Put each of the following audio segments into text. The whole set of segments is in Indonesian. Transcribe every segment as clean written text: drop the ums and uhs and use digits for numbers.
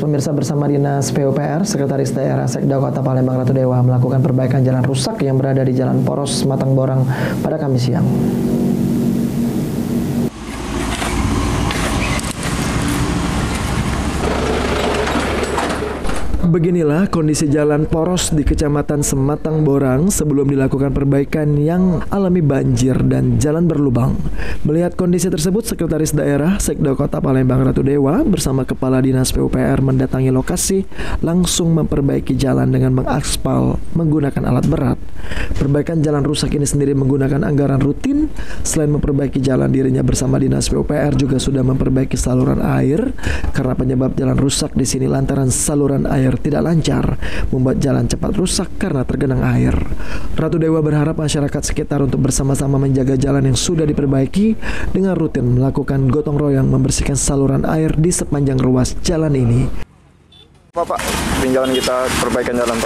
Pemirsa, bersama Dinas PUPR, Sekretaris Daerah Sekda Kota Palembang Ratu Dewa melakukan perbaikan jalan rusak yang berada di Jalan Poros Sematang Borang pada Kamis siang. Beginilah kondisi jalan poros di Kecamatan Sematang Borang sebelum dilakukan perbaikan yang alami banjir dan jalan berlubang. Melihat kondisi tersebut, Sekretaris Daerah Sekda Kota Palembang Ratu Dewa bersama Kepala Dinas PUPR mendatangi lokasi langsung memperbaiki jalan dengan mengaspal menggunakan alat berat. Perbaikan jalan rusak ini sendiri menggunakan anggaran rutin. Selain memperbaiki jalan, dirinya bersama Dinas PUPR juga sudah memperbaiki saluran air karena penyebab jalan rusak di sini lantaran saluran air tidak lancar, membuat jalan cepat rusak karena tergenang air. Ratu Dewa berharap masyarakat sekitar untuk bersama-sama menjaga jalan yang sudah diperbaiki dengan rutin melakukan gotong royong membersihkan saluran air di sepanjang ruas jalan ini. Pak, tinjauan kita perbaikan jalan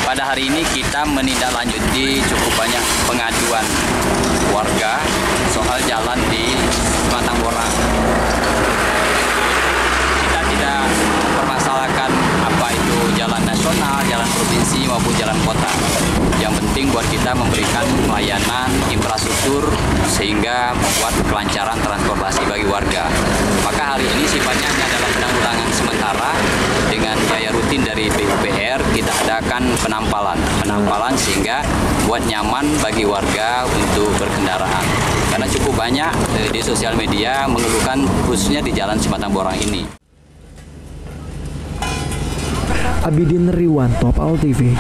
pada hari ini kita menindaklanjuti cukup banyak pengaduan warga soal jalan di Sematang Borang. Kita tidak mempermasalahkan apa itu jalan nasional, jalan provinsi maupun jalan kota. Yang penting buat kita memberikan pelayanan infrastruktur sehingga membuat kelancaran transportasi bagi warga. Maka hari ini sifatnya adalah penanggulangan sementara. Dengan biaya rutin dari PUPR kita adakan penampalan sehingga buat nyaman bagi warga untuk berkendaraan. Karena cukup banyak di sosial media mengeluhkan khususnya di Jalan Sematang Borang ini. Abidin Riwanto, PAL TV.